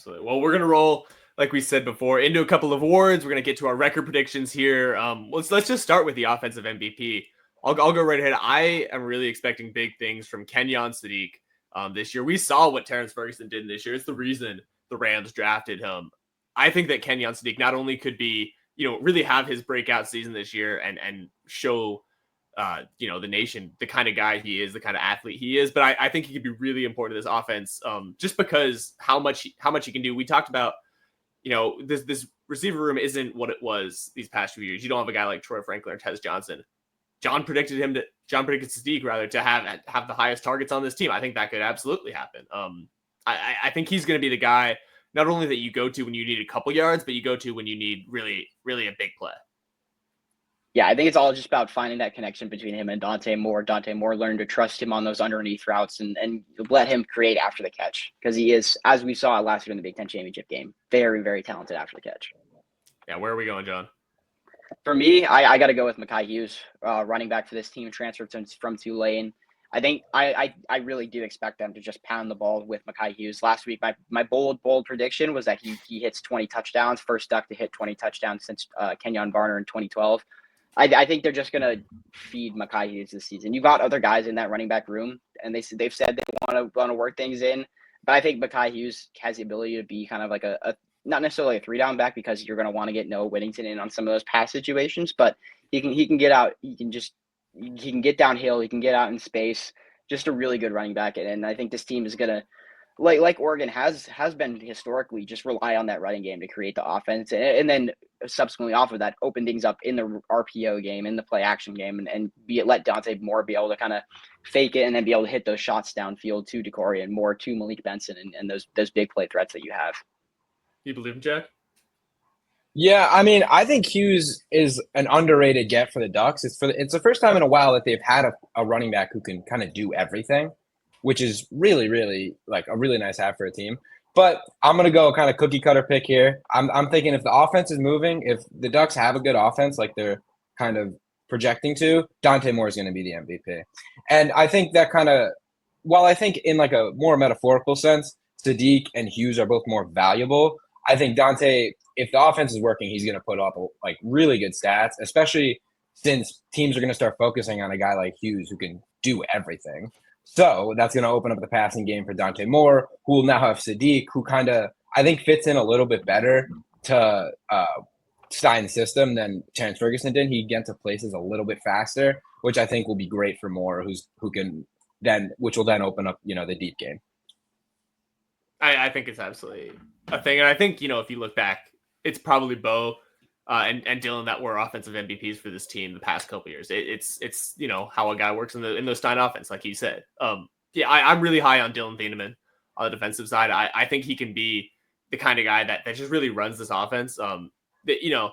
Absolutely. Well, we're gonna roll, like we said before, into a couple of awards. We're gonna get to our record predictions here. Let's just start with the offensive MVP. I'll go right ahead. I am really expecting big things from Kenyon Sadiq this year. We saw what Terrence Ferguson did this year. It's the reason the Rams drafted him. I think that Kenyon Sadiq not only could be, really have his breakout season this year and show the nation, the kind of guy he is, the kind of athlete he is. But I think he could be really important to this offense, just because how much he can do. We talked about, this receiver room isn't what it was these past few years. You don't have a guy like Troy Franklin or Tez Johnson. John predicted Sadiq rather to have the highest targets on this team. I think that could absolutely happen. I think he's going to be the guy not only that you go to when you need a couple yards, but you go to when you need really, really a big play. Yeah, I think it's all just about finding that connection between him and Dante Moore. Dante Moore learned to trust him on those underneath routes and let him create after the catch, because he is, as we saw last year in the Big Ten championship game, very, very talented after the catch. Yeah, where are we going, John? For me, I got to go with Mekhi Hughes, running back for this team, transferred from Tulane. I think I really do expect them to just pound the ball with Mekhi Hughes. Last week, my bold prediction was that he hits 20 touchdowns, first duck to hit 20 touchdowns since Kenyon Barner in 2012. I think they're just going to feed Mekhi Hughes this season. You've got other guys in that running back room, and they've said they want to work things in. But I think Mekhi Hughes has the ability to be kind of like a not necessarily a 3-down back, because you're going to want to get Noah Whittington in on some of those pass situations. But he can get out. He can get downhill. He can get out in space. Just a really good running back. And I think this team is going to, like Oregon has been historically, just rely on that running game to create the offense, and then subsequently off of that, open things up in the RPO game, in the play action game, and let Dante Moore be able to kind of fake it and then be able to hit those shots downfield to Decory and Moore to Malik Benson and those big play threats that you have. You believe him, Jack? Yeah, I mean, I think Hughes is an underrated get for the Ducks. It's the first time in a while that they've had a running back who can kind of do everything, which is really, really like a really nice have for a team. But I'm going to go kind of cookie cutter pick here. I'm thinking if the offense is moving, if the Ducks have a good offense like they're kind of projecting to, Dante Moore is going to be the MVP. And I think that kind of, while I think in like a more metaphorical sense, Sadiq and Hughes are both more valuable, I think Dante, if the offense is working, he's going to put up like really good stats, especially since teams are going to start focusing on a guy like Hughes who can do everything. So that's going to open up the passing game for Dante Moore, who will now have Sadiq, who kind of, I think, fits in a little bit better to Stein's system than Terrence Ferguson did. He gets to places a little bit faster, which I think will be great for Moore, which will then open up, the deep game. I think it's absolutely a thing. And I think, if you look back, it's probably Bo and Dylan that were offensive MVPs for this team the past couple years. It's how a guy works in those Stein offense, like you said. I'm really high on Dylan Thieneman on the defensive side. I think he can be the kind of guy that just really runs this offense. The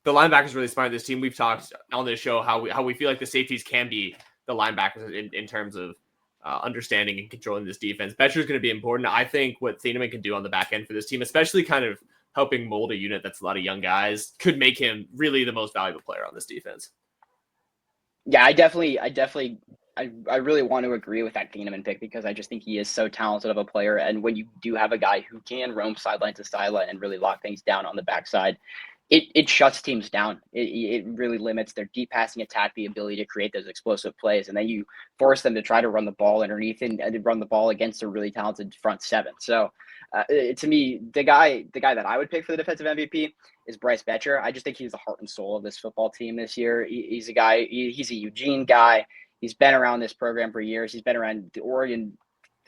linebackers really smart this team. We've talked on this show how we feel like the safeties can be the linebackers in terms of understanding and controlling this defense. Betcher is going to be important. I think what Thieneman can do on the back end for this team, especially kind of helping mold a unit that's a lot of young guys, could make him really the most valuable player on this defense. Yeah, I really want to agree with that Thieneman pick, because I just think he is so talented of a player. And when you do have a guy who can roam sideline to sideline and really lock things down on the backside, it shuts teams down. It really limits their deep passing attack, the ability to create those explosive plays. And then you force them to try to run the ball underneath and run the ball against a really talented front seven. So to me, the guy that I would pick for the defensive MVP is Bryce Betcher. I just think he's the heart and soul of this football team this year. He's a guy, he's a Eugene guy. He's been around this program for years. He's been around the Oregon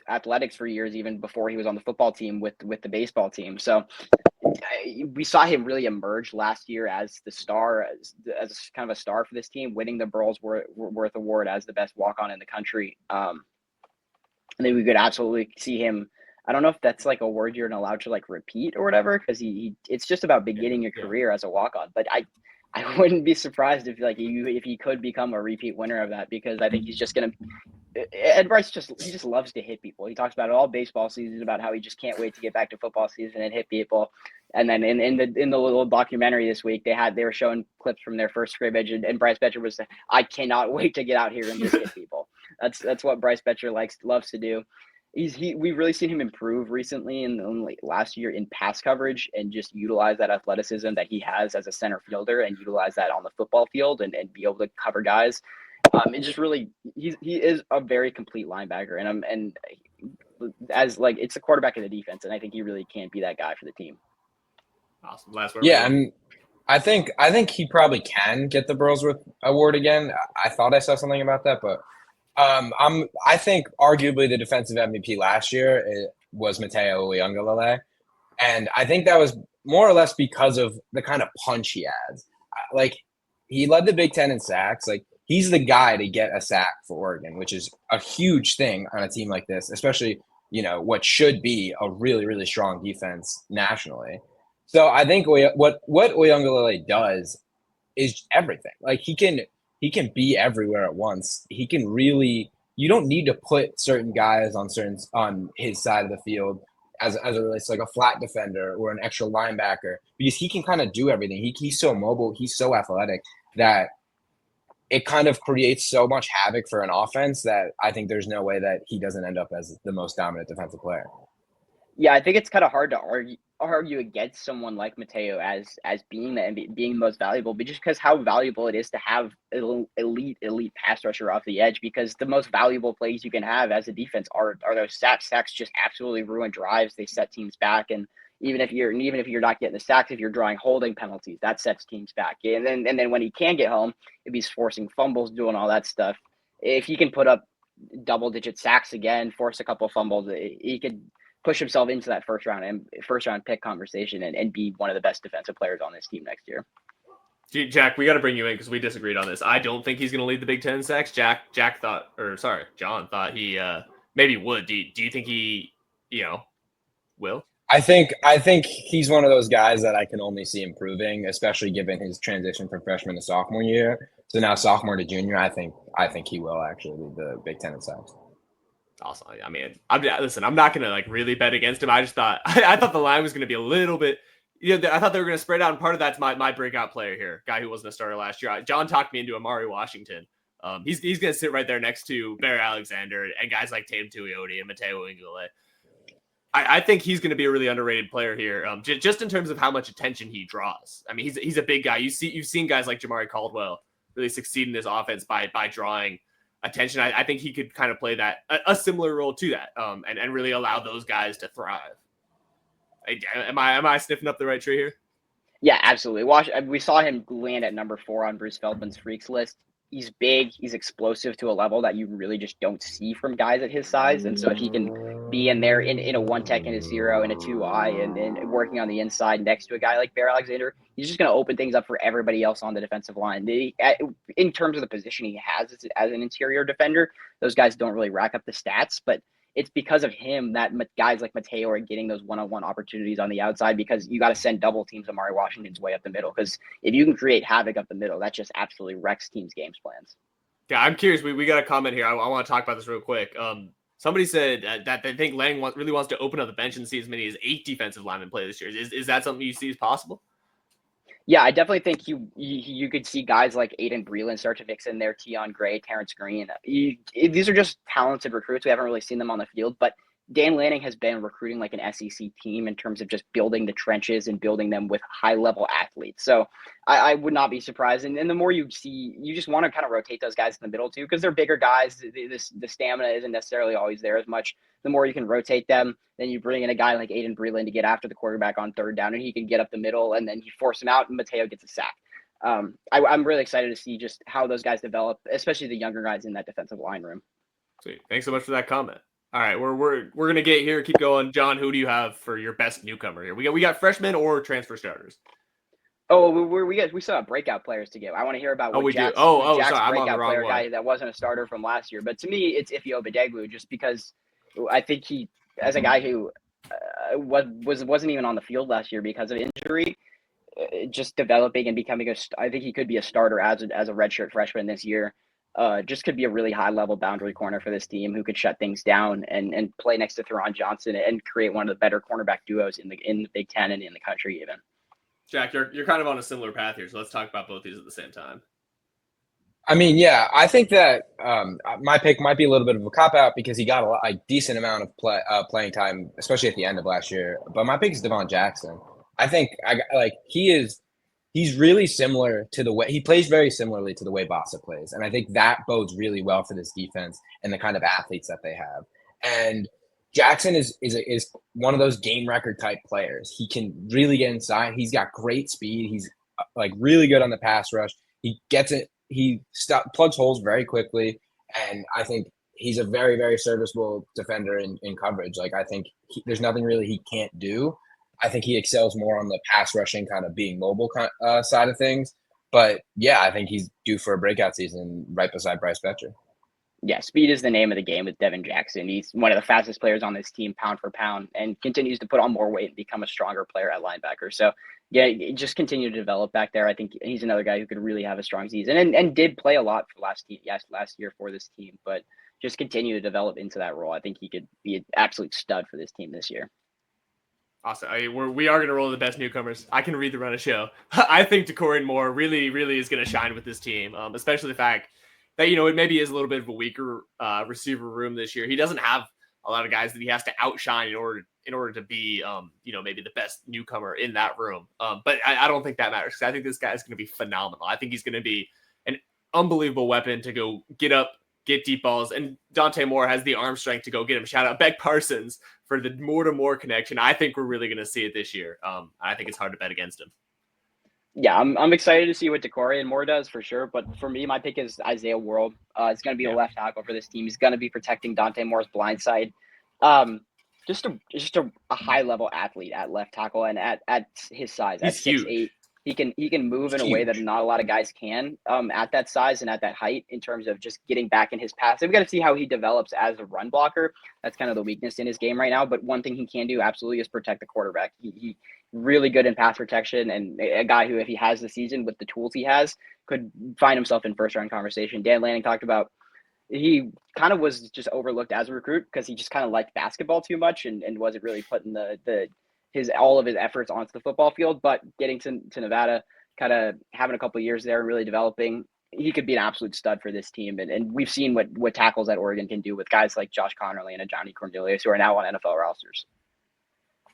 athletics for years, even before he was on the football team with the baseball team. So we saw him really emerge last year as the star, as kind of a star for this team, winning the Burlsworth Award as the best walk-on in the country. And then we could absolutely see him. I don't know if that's like a word you're allowed to like repeat or whatever, because it's just about beginning a career as a walk-on. But I wouldn't be surprised if he could become a repeat winner of that, because I think he's just gonna. Ed Bryce he just loves to hit people. He talks about it all baseball season about how he just can't wait to get back to football season and hit people. And then in the little documentary this week, they were showing clips from their first scrimmage, and Bryce Betcher was saying, "I cannot wait to get out here and just hit people." That's what Bryce Betcher loves to do. we've really seen him improve recently in like last year in pass coverage and just utilize that athleticism that he has as a center fielder and utilize that on the football field and be able to cover guys. It just really he is a very complete linebacker and as like it's the quarterback of the defense, and I think he really can be that guy for the team. Awesome. Last word. Yeah, and I think he probably can get the Burlsworth Award again. I thought I saw something about that, but I think arguably the defensive MVP last year was Mateo Uyunglele, and I think that was more or less because of the kind of punch he has. Like he led the Big Ten in sacks. Like he's the guy to get a sack for Oregon, which is a huge thing on a team like this, especially what should be a really really strong defense nationally. So I think what Uyunglele does is everything. Like he can be everywhere at once. He can really. You don't need to put certain guys on his side of the field as it relates to like a flat defender or an extra linebacker because he can kind of do everything. He's so mobile. He's so athletic that it kind of creates so much havoc for an offense that I think there's no way that he doesn't end up as the most dominant defensive player. Yeah, I think it's kind of hard to argue against someone like Mateo as being being the most valuable, but just because how valuable it is to have elite pass rusher off the edge, because the most valuable plays you can have as a defense are those sacks. Sacks just absolutely ruin drives. They set teams back, and even if you're not getting the sacks, if you're drawing holding penalties, that sets teams back. And then when he can get home, if he's forcing fumbles, doing all that stuff, if he can put up double-digit sacks again, force a couple fumbles, he could push himself into that first round pick conversation and be one of the best defensive players on this team next year. Jack, we got to bring you in because we disagreed on this. I don't think he's going to lead the Big Ten in sacks. John thought he maybe would. Do you think he will? I think he's one of those guys that I can only see improving, especially given his transition from freshman to sophomore year. So now sophomore to junior, I think he will actually lead the Big Ten in sacks. Awesome. I mean, I'm not going to like really bet against him. I just thought I thought the line was going to be a little bit. I thought they were going to spread out, and part of that's my breakout player here, guy who wasn't a starter last year. John talked me into Amari Washington. He's going to sit right there next to Bear Alexander and guys like Tatum Tuioti and Mateo Uyunglele. I think he's going to be a really underrated player here, just in terms of how much attention he draws. I mean, he's a big guy. You've seen guys like Jamari Caldwell really succeed in this offense by drawing attention. I think he could kind of play that a similar role to that, and really allow those guys to thrive. Am I sniffing up the right tree here? Yeah, absolutely. We saw him land at number 4 on Bruce Feldman's freaks list. He's big. He's explosive to a level that you really just don't see from guys at his size. And so if he can be in there in a 1 tech and a 0 and a 2 and working on the inside next to a guy like Bear Alexander, he's just going to open things up for everybody else on the defensive line. In terms of the position he has as an interior defender, those guys don't really rack up the stats, but it's because of him that guys like Mateo are getting those one-on-one opportunities on the outside, because you got to send double teams Amari Washington's way up the middle. Because if you can create havoc up the middle, that just absolutely wrecks teams' game plans. Yeah, I'm curious. We got a comment here. I want to talk about this real quick. Somebody said that they think Lang really wants to open up the bench and see as many as 8 defensive linemen play this year. Is that something you see as possible? Yeah, I definitely think you could see guys like Aiden Breland start to mix in there, Tion Gray, Terrence Green. These are just talented recruits. We haven't really seen them on the field, but Dan Lanning has been recruiting like an SEC team in terms of just building the trenches and building them with high-level athletes. So I would not be surprised. And the more you see, you just want to kind of rotate those guys in the middle too, because they're bigger guys. The stamina isn't necessarily always there as much. The more you can rotate them, then you bring in a guy like Aiden Breland to get after the quarterback on 3rd down, and he can get up the middle, and then you force him out, and Mateo gets a sack. I'm really excited to see just how those guys develop, especially the younger guys in that defensive line room. Sweet. Thanks so much for that comment. All right, we're gonna get here. Keep going, John. Who do you have for your best newcomer here? We got freshmen or transfer starters. Oh, we still have breakout players to give. I want to hear about what Jack's sorry, breakout player guy that wasn't a starter from last year. But to me, it's Ife Obadegwu, just because I think he, as a guy who wasn't even on the field last year because of injury, just developing and becoming I think he could be a starter as a redshirt freshman this year. Just could be a really high-level boundary corner for this team who could shut things down and play next to Theron Johnson and create one of the better cornerback duos in the Big Ten and in the country even. Jack, you're kind of on a similar path here, so let's talk about both these at the same time. I mean, yeah, I think that my pick might be a little bit of a cop out because he got a decent amount of playing time, especially at the end of last year. But my pick is Devon Jackson. I think he's really similar to the way he plays, very similarly to the way Bossa plays, and I think that bodes really well for this defense and the kind of athletes that they have. And Jackson is one of those game record type players. He can really get inside. He's got great speed. He's like really good on the pass rush. He gets it. He plugs holes very quickly, and I think he's a very, very serviceable defender in coverage. Like I think there's nothing really he can't do. I think he excels more on the pass rushing, kind of being mobile side of things. But yeah, I think he's due for a breakout season right beside Bryce Betcher. Yeah, speed is the name of the game with Devin Jackson. He's one of the fastest players on this team, pound for pound, and continues to put on more weight and become a stronger player at linebacker. So, yeah, just continue to develop back there. I think he's another guy who could really have a strong season and did play a lot for last year for this team, but just continue to develop into that role. I think he could be an absolute stud for this team this year. Awesome. We are going to roll the best newcomers. I can read the run of show. I think Decorin Moore really, really is going to shine with this team, especially the fact that, it maybe is a little bit of a weaker receiver room this year. He doesn't have a lot of guys that he has to outshine in order to be, maybe the best newcomer in that room. But I don't think that matters because I think this guy is going to be phenomenal. I think he's going to be an unbelievable weapon to go get up, get deep balls, and Dante Moore has the arm strength to go get him. Shout out Beck Parsons for the more connection. I think we're really going to see it this year. I think it's hard to bet against him. Yeah, I'm excited to see what Decorin Moore does for sure. But for me, my pick is Isaiah World. It's going to be a left tackle for this team. He's going to be protecting Dante Moore's blind side. Just a high level athlete at left tackle and at his size. He's at 6'8", he can move in a way that not a lot of guys can at that size and at that height in terms of just getting back in his pass. We've got to see how he develops as a run blocker. That's kind of the weakness in his game right now. But one thing he can do absolutely is protect the quarterback. He really good in pass protection and a guy who, if he has the season with the tools he has, could find himself in first round conversation. Dan Lanning talked about he kind of was just overlooked as a recruit because he just kind of liked basketball too much and wasn't really putting all of his efforts onto the football field. But getting to Nevada, kind of having a couple of years there and really developing, he could be an absolute stud for this team. And we've seen what tackles at Oregon can do with guys like Josh Connerly and Johnny Cornelius, who are now on NFL rosters.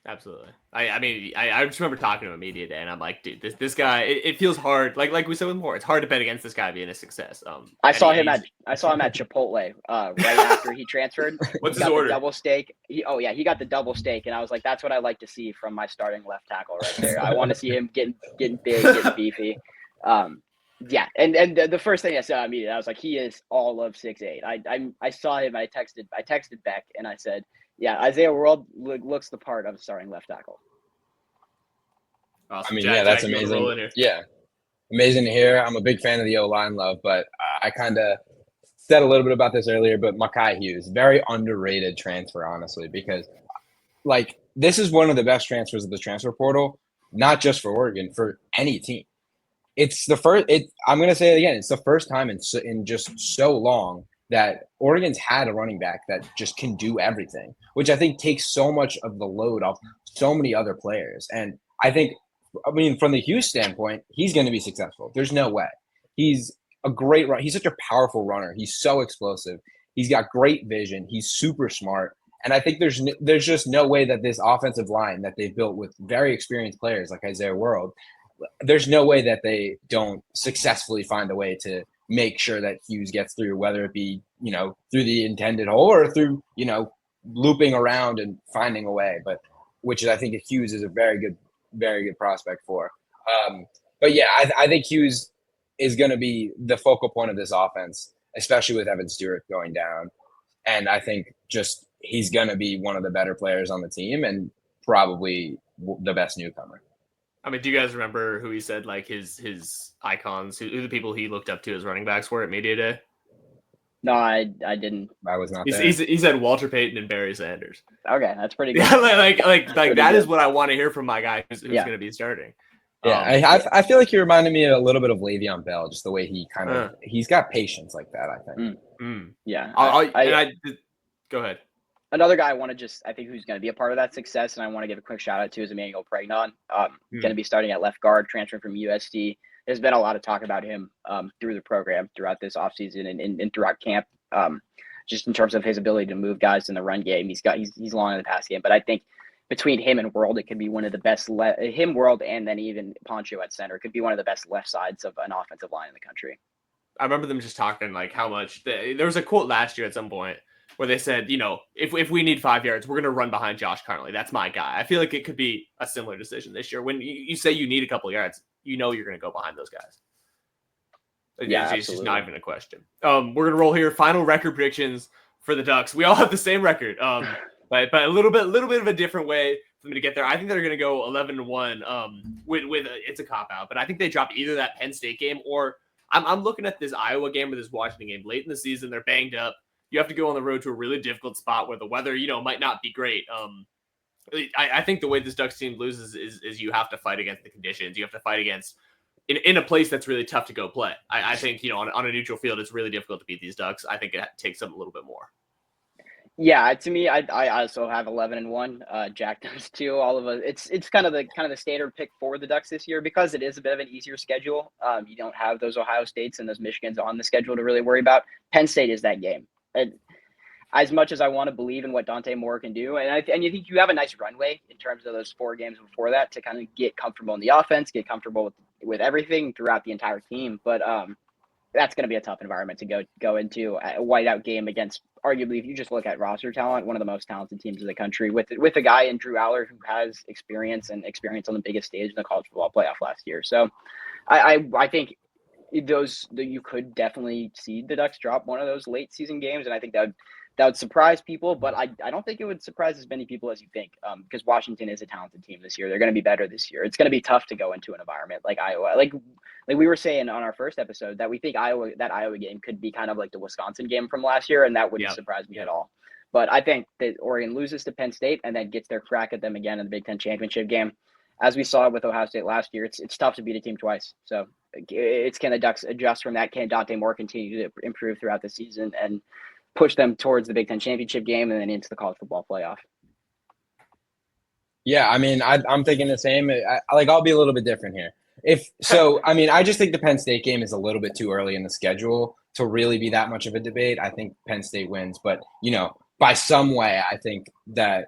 Absolutely. I just remember talking to him media day, and I'm like, dude, this guy. It feels hard. Like we said with Moore, it's hard to bet against this guy being a success. I saw him at Chipotle right after he transferred. What's his order? Double steak. He got the double steak, and I was like, that's what I like to see from my starting left tackle right there. I want to see him getting big, getting beefy. Yeah, and the first thing I saw immediately, I was like, he is all of 6'8". I saw him. I texted Beck, and I said, yeah, Isaiah World looks the part of a starting left tackle. Awesome. I mean, that's amazing. Yeah, amazing to hear. I'm a big fan of the O-line love, but I kind of said a little bit about this earlier, but Mekhi Hughes, very underrated transfer, honestly, because this is one of the best transfers of the transfer portal, not just for Oregon, for any team. It's the first. I'm going to say it again. It's the first time in just so long that Oregon's had a running back that just can do everything, which I think takes so much of the load off so many other players. And I think, from the Hughes standpoint, he's going to be successful. There's no way. He's a great runner. He's such a powerful runner. He's so explosive. He's got great vision. He's super smart. And I think there's just no way that this offensive line that they've built with very experienced players like Isaiah World, there's no way that they don't successfully find a way to make sure that Hughes gets through, whether it be, through the intended hole or through, looping around and finding a way, which I think Hughes is a very good prospect for. But yeah, I think Hughes is going to be the focal point of this offense, especially with Evan Stewart going down. And I think just he's going to be one of the better players on the team and probably the best newcomer. Do you guys remember who he said his icons, who the people he looked up to as running backs were at media day? No, I didn't. I was not there. He said Walter Payton and Barry Sanders. Okay, that's pretty good. Yeah, like that is what I want to hear from my guy who's going to be starting. Yeah, I feel like he reminded me a little bit of Le'Veon Bell, just the way he he's got patience like that, I think. Yeah. Go ahead. Another guy I think who's going to be a part of that success, and I want to give a quick shout out to is Emmanuel Pregnon. Going to be starting at left guard, transferring from USD. there's been a lot of talk about him through the program throughout this offseason and throughout camp, just in terms of his ability to move guys in the run game. He's long in the pass game, but I think between him and World, it could be one of the best him, World, and then even Poncho at center could be one of the best left sides of an offensive line in the country. I remember them just talking like how much there was a quote last year at some point where they said, if we need 5 yards, we're going to run behind Josh Connolly. That's my guy. I feel like it could be a similar decision this year. When you say you need a couple yards, you're going to go behind those guys. Yeah, it's just not even a question. We're going to roll here. Final record predictions for the Ducks. We all have the same record, but a little bit of a different way for them to get there. I think they're going to go 11-1. With it's a cop out, but I think they drop either that Penn State game or I'm looking at this Iowa game or this Washington game late in the season. They're banged up. You have to go on the road to a really difficult spot where the weather, might not be great. I think the way this Ducks team loses is you have to fight against the conditions. You have to fight against in a place that's really tough to go play. I think, on a neutral field, it's really difficult to beat these Ducks. I think it takes them a little bit more. Yeah, to me, I also have 11-1. Jack does too. All of us. It's kind of the standard pick for the Ducks this year because it is a bit of an easier schedule. You don't have those Ohio States and those Michigans on the schedule to really worry about. Penn State is that game. And as much as I want to believe in what Dante Moore can do, and you think you have a nice runway in terms of those 4 games before that to kind of get comfortable in the offense, get comfortable with everything throughout the entire team. But that's going to be a tough environment to go into a whiteout game against, arguably, if you just look at roster talent, one of the most talented teams in the country with a guy in Drew Aller who has experience on the biggest stage in the college football playoff last year. So I think you could definitely see the Ducks drop one of those late season games. And I think that would surprise people, but I don't think it would surprise as many people as you think, because Washington is a talented team this year. They're going to be better this year. It's going to be tough to go into an environment like Iowa. Like we were saying on our first episode that we think that Iowa game could be kind of like the Wisconsin game from last year, and that wouldn't surprise me at all. But I think that Oregon loses to Penn State and then gets their crack at them again in the Big Ten championship game. As we saw with Ohio State last year, it's tough to beat a team twice. So can the Ducks adjust from that? Can Dante Moore continue to improve throughout the season and push them towards the Big Ten championship game and then into the college football playoff? Yeah, I mean, I'm thinking the same. I'll be a little bit different here. I just think the Penn State game is a little bit too early in the schedule to really be that much of a debate. I think Penn State wins, but, by some way, I think that,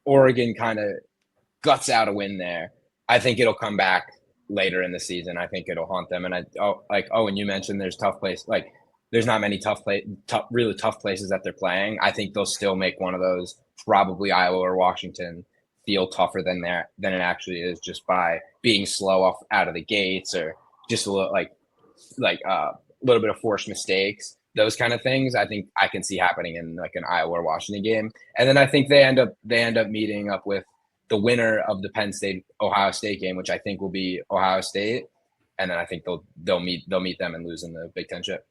Oregon kind of guts out a win there. I think it'll come back later in the season. I think it'll haunt them. And and you mentioned there's tough place, there's not many really tough places that they're playing. I think they'll still make one of those, probably Iowa or Washington, feel tougher than it actually is, just by being slow out of the gates or just a little little bit of forced mistakes, those kind of things. I think I can see happening in like an Iowa or Washington game, and then I think they end up meeting up with the winner of the Penn State Ohio State game, which I think will be Ohio State, and then I think they'll meet them and lose in the Big Ten chip.